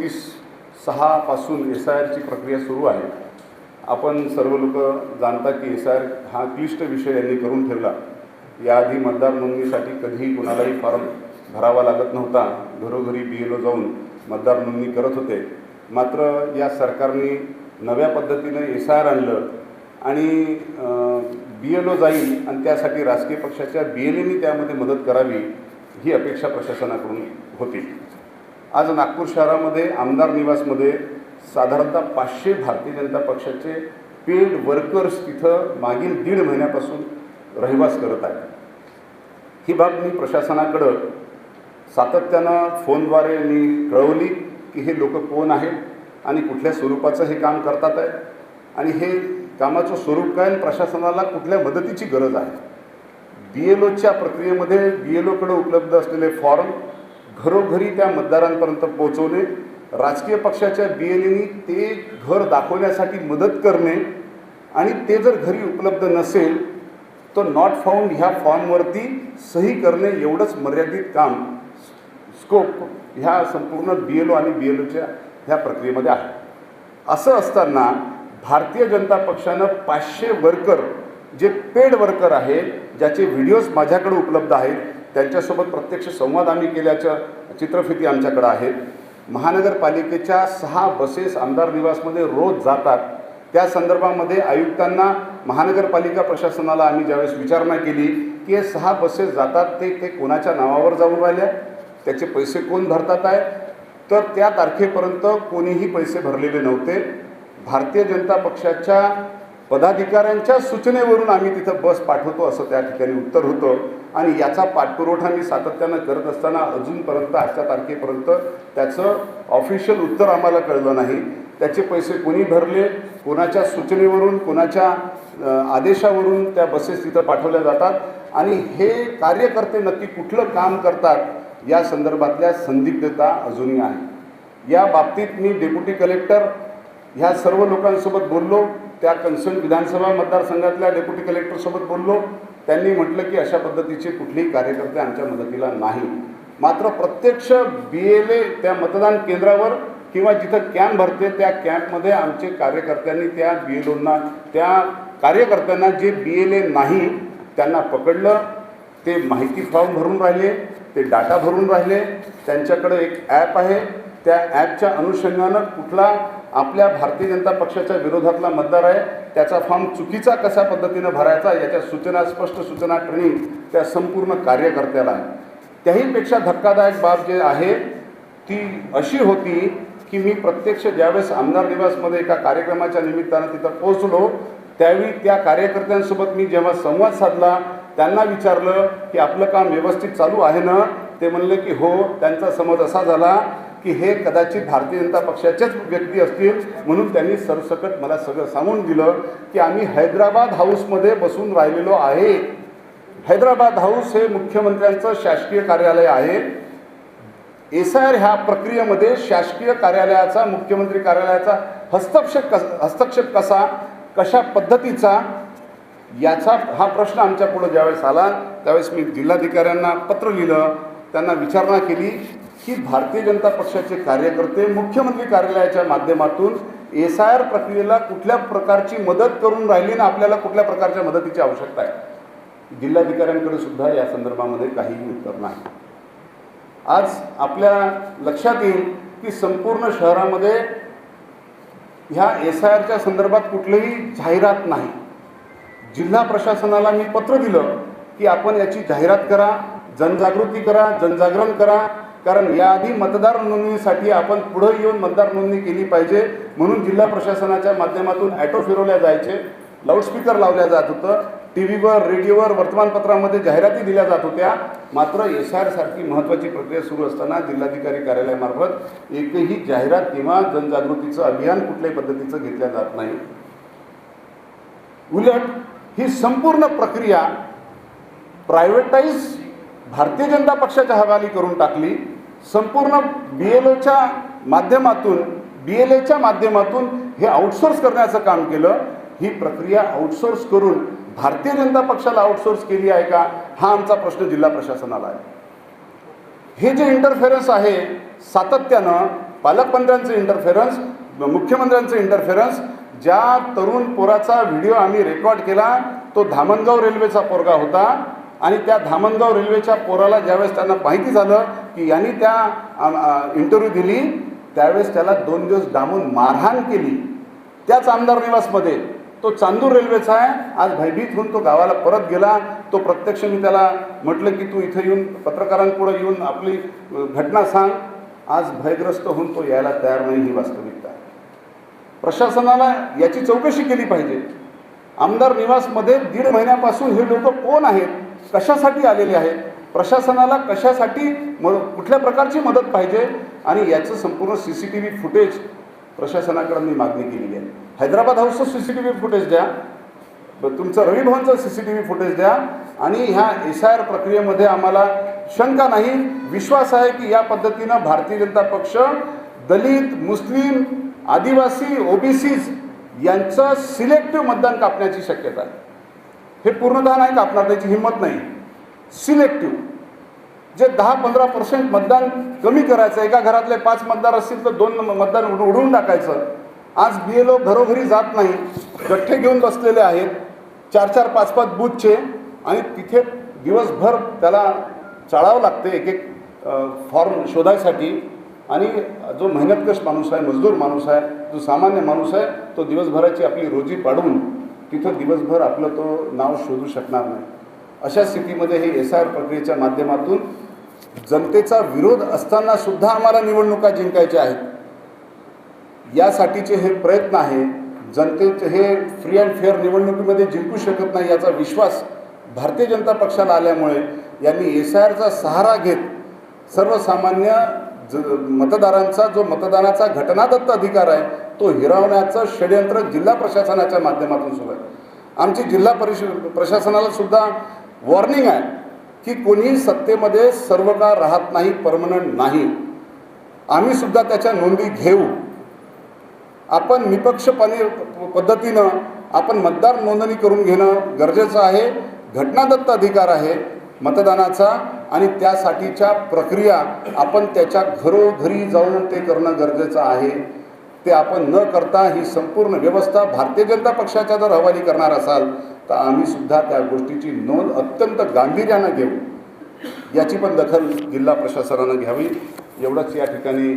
29/6 पासून SIRची प्रक्रिया सुरू आहे। आपण सर्व लोक जाणता की SIR हा क्लिष्ट विषय यांनी करून ठेवला। याआधी मतदार नोंदणीसाठी कधीही कोणालाही फॉर्म भरावा लागत नव्हता, घरोघरी BLO जाऊन मतदार नोंदणी करत होते। मात्र या सरकारने नव्या पद्धतीने SIR आणलं आणि BLO जाईल आणि त्यासाठी राजकीय पक्षाच्या BLAंनी त्यामध्ये मदत करावी ही अपेक्षा प्रशासनाकडून होती। आज नागपूर शहरामध्ये आमदार निवासमध्ये साधारणतः 500 भारतीय जनता पक्षाचे पेड वर्कर्स तिथं मागील 1.5 महिन्यापासून रहिवास करत आहेत। ही बाब मी प्रशासनाकडे सातत्यानं फोनद्वारे मी कळवली की हे लोक कोण आहेत आणि कुठल्या स्वरूपाचं हे काम करतात आहे आणि हे कामाचं स्वरूप काय, प्रशासनाला कुठल्या मदतीची गरज आहे। BLOच्या प्रक्रियेमध्ये BLOकडे उपलब्ध असलेले फॉर्म घरोघरी त्या मतदारांपर्यंत पोहोचवणे, राजकीय पक्षाच्या BLAंनी ते घर दाखवण्यासाठी मदत करणे आणि ते जर घरी उपलब्ध नसेल तर नॉट फाउंड ह्या फॉर्मवरती सही करणे एवढंच मर्यादित काम स्कोप ह्या संपूर्ण BLO आणि BLOच्या ह्या प्रक्रियेमध्ये आहे। असं असताना भारतीय जनता पक्षानं 500 वर्कर जे पेड वर्कर आहेत, ज्याचे व्हिडिओज माझ्याकडे उपलब्ध आहेत, त्यांच्यासोबत प्रत्यक्ष संवाद आम्ही केल्याच्या चित्रफिती आमच्याकडे आहेत। महानगरपालिकेच्या 6 बसेस आमदार निवासमध्ये रोज जातात। त्या संदर्भामध्ये आयुक्तांना, महानगरपालिका प्रशासनाला आम्ही ज्यावेळेस विचारणा केली की हे 6 बसेस जातात ते कोणाच्या नावावर जाऊन राहिल्या, त्याचे पैसे कोण भरतात आहे, तर त्या तारखेपर्यंत कोणीही पैसे भरलेले नव्हते। भारतीय जनता पक्षाच्या पदाधिकाऱ्यांच्या सूचनेवरून आम्ही तिथं बस पाठवतो असं त्या ठिकाणी उत्तर होतं आणि याचा पाठपुरवठा मी सातत्यानं करत असताना अजूनपर्यंत आजच्या तारखेपर्यंत त्याचं ऑफिशियल उत्तर आम्हाला कळलं नाही। त्याचे पैसे कोणी भरले, कोणाच्या सूचनेवरून, कोणाच्या आदेशावरून त्या बसेस तिथं पाठवल्या जातात आणि हे कार्यकर्ते नक्की कुठलं काम करतात या संदर्भातल्या संदिग्धता अजूनही आहे। या बाबतीत मी डेप्युटी कलेक्टर ह्या सर्व लोकांसोबत बोललो, त्या कन्सर्न विधानसभा मतदारसंघातल्या डेप्युटी कलेक्टरसोबत बोललो। त्यांनी म्हटलं की अशा पद्धतीचे कुठलेही कार्यकर्ते आमच्या मदतीला नाही। मात्र प्रत्यक्ष BLA त्या मतदान केंद्रावर किंवा जिथं कॅम्प भरते त्या कॅम्पमध्ये आमचे कार्यकर्त्यांनी त्या BLOंना, त्या कार्यकर्त्यांना जे BLA नाही त्यांना पकडलं, ते माहिती फॉर्म भरून राहिले, ते डाटा भरून राहिले। त्यांच्याकडे एक ॲप आहे, त्या ॲपच्या अनुषंगानं कुठला आपल्या भारतीय जनता पक्षाच्या विरोधातला मतदार आहे त्याचा फॉर्म चुकीचा कशा पद्धतीनं भरायचा याच्या सूचना, स्पष्ट सूचना, ट्रेनिंग त्या संपूर्ण कार्यकर्त्याला आहे। त्याहीपेक्षा धक्कादायक बाब जे आहे ती अशी होती की मी प्रत्यक्ष ज्यावेळेस आमदार निवासमध्ये एका कार्यक्रमाच्या निमित्तानं तिथं पोहोचलो त्यावेळी त्या कार्यकर्त्यांसोबत मी जेव्हा संवाद साधला, त्यांना विचारलं की आपलं काम व्यवस्थित चालू आहे ना, ते म्हणले की हो। त्यांचा समज असा झाला की हे कदाचित भारतीय जनता पक्षाचेच व्यक्ती असतील म्हणून त्यांनी सरसकट मला सगळं सांगून दिलं की आम्ही हैदराबाद हाऊसमध्ये बसून राहिलेलो आहे। हैदराबाद हाऊस हे मुख्यमंत्र्यांचं शासकीय कार्यालय आहे। SIR ह्या प्रक्रियेमध्ये शासकीय कार्यालयाचा, मुख्यमंत्री कार्यालयाचा हस्तक्षेप कशा पद्धतीचा याचा हा प्रश्न आमच्या पुढे ज्यावेळेस आला त्यावेळेस मी जिल्हाधिकाऱ्यांना पत्र लिहिलं, त्यांना विचारणा केली की भारतीय जनता पक्षाचे कार्यकर्ते मुख्यमंत्री कार्यालयाच्या माध्यमातून SIR प्रक्रियेला कुठल्या प्रकारची मदत करून राहिली ना आपल्याला कुठल्या प्रकारच्या मदतीची आवश्यकता आहे। जिल्हाधिकाऱ्यांकडे सुद्धा या संदर्भामध्ये काहीही उत्तर नाही। आज आपल्या लक्षात येईल की संपूर्ण शहरामध्ये ह्या SIRच्या संदर्भात कुठलीही जाहिरात नाही। जिल्हा प्रशासनाला मी पत्र दिलं की आपण याची जाहिरात करा, जनजागृती करा, जनजागरण करा, कारण याआधी मतदार नोंदणीसाठी आपण पुढे येऊन मतदार नोंदणी केली पाहिजे म्हणून जिल्हा प्रशासनाच्या माध्यमातून ॲटो फिरवल्या जायचे, लाऊडस्पीकर लावल्या जात होतं, टीव्हीवर, रेडिओवर, वर्तमानपत्रामध्ये जाहिराती दिल्या जात होत्या। मात्र SIR सारखी महत्त्वाची प्रक्रिया सुरू असताना जिल्हाधिकारी कार्यालयामार्फत एकही जाहिरात किंवा जनजागृतीचं अभियान कुठल्याही पद्धतीचं घेतलं जात नाही। उलट ही संपूर्ण प्रक्रिया प्रायव्हेटाईज भारतीय जनता पक्षाच्या हवाली करून टाकली। संपूर्ण BLOच्या माध्यमातून, BLAच्या माध्यमातून हे आउटसोर्स करण्याचं काम केलं। ही प्रक्रिया आउटसोर्स करून भारतीय जनता पक्षाला आउटसोर्स केली आहे का हा आमचा प्रश्न जिल्हा प्रशासनाला आहे। हे जे इंटरफेरन्स आहे सातत्यानं पालकमंत्र्यांचं इंटरफेरन्स, मुख्यमंत्र्यांचं इंटरफेरन्स. ज्या तरुण पोराचा व्हिडिओ आम्ही रेकॉर्ड केला तो धामणगाव रेल्वेचा पोरगा होता आणि त्या धामणगाव रेल्वेच्या पोराला ज्यावेळेस त्यांना माहिती झालं की यांनी त्या इंटरव्ह्यू दिली त्यावेळेस त्याला 2 दिवस डांबून मारहाण केली त्याच आमदार निवासमध्ये. तो चांदूर रेल्वेचा आहे. आज भयभीत होऊन तो गावाला परत गेला. तो प्रत्यक्ष मी त्याला म्हटलं की तू इथं येऊन पत्रकारांपुढे येऊन आपली घटना सांग. आज भयग्रस्त होऊन तो यायला तयार नाही. ही वास्तविकता आहे. प्रशासनाला याची चौकशी केली पाहिजे. आमदार निवासमध्ये 1.5 महिन्यापासून हे लोक कोण आहेत, कशासाठी आलेले आहेत, प्रशासनाला कशासाठी कुठल्या प्रकारची मदत पाहिजे आणि याचं संपूर्ण CCTV फुटेज प्रशासनाकडे मी मागणी केलेली आहे. हैदराबाद हाऊसचं CCTV फुटेज द्या, तुमचं रवी भवनचं CCTV फुटेज द्या आणि ह्या SIR प्रक्रियेमध्ये आम्हाला शंका नाही, विश्वास आहे की या पद्धतीनं भारतीय जनता पक्ष दलित, मुस्लिम, आदिवासी, OBCs यांचं सिलेक्टिव्ह मतदान कापण्याची शक्यता आहे. हे पूर्णतः नाही कापणार, त्याची हिंमत नाही. सिलेक्टिव्ह जे 10-15% मतदान कमी करायचं. एका घरातले 5 मतदार असतील तर 2 मतदान उडवून टाकायचं. आज BLO घरोघरी जात नाही, गठ्ठे घेऊन बसलेले आहेत 4-4, 5-5 बूथचे आणि तिथे दिवसभर त्याला चाळावं लागते एक फॉर्म शोधायसाठी. आणि जो मेहनतकश माणूस आहे, मजदूर माणूस आहे, जो सामान्य माणूस आहे तो दिवसभराची आपली रोजी पाडून तिथं दिवसभर आपलं तो नाव शोधू शकणार नाही. अशा स्थितीमध्ये हे SIR प्रक्रियेच्या माध्यमातून जनतेचा विरोध असताना सुद्धा आम्हाला निवडणुका जिंकायच्या आहेत. यासाठीचे हे प्रयत्न आहे. जनतेचे हे फ्री अँड फेअर निवडणुकीमध्ये जिंकू शकत नाही याचा विश्वास भारतीय जनता पक्षाला आल्यामुळे यांनी SIRचा सहारा घेत सर्वसामान्य मतदारांचा जो मतदानाचा घटनादत्त अधिकार आहे तो हिरावण्याचं षड्यंत्र जिल्हा प्रशासनाच्या माध्यमातून सुरू आहे. आमची जिल्हा प्रशासनाला सुद्धा वॉर्निंग आहे की कोणी सत्तेमध्ये सर्व काळ राहत नाही, परमनंट नाही. आम्ही सुद्धा त्याच्या नोंदी घेऊ. आपण निपक्षपणे पद्धतीनं आपण मतदार नोंदणी करून घेणं गरजेचं आहे. घटनादत्त अधिकार आहे मतदानाचा आणि त्यासाठीच्या प्रक्रिया आपण त्याच्या घरोघरी जाऊन ते करणं गरजेचं आहे. ते आपण न करता ही संपूर्ण व्यवस्था भारतीय जनता पक्षाच्या जर हवाली करणार असाल तर आम्ही सुद्धा त्या गोष्टीची नोंद अत्यंत गांभीर्यानं घेऊ. याची पण दखल जिल्हा प्रशासनानं घ्यावी. एवढंच या ठिकाणी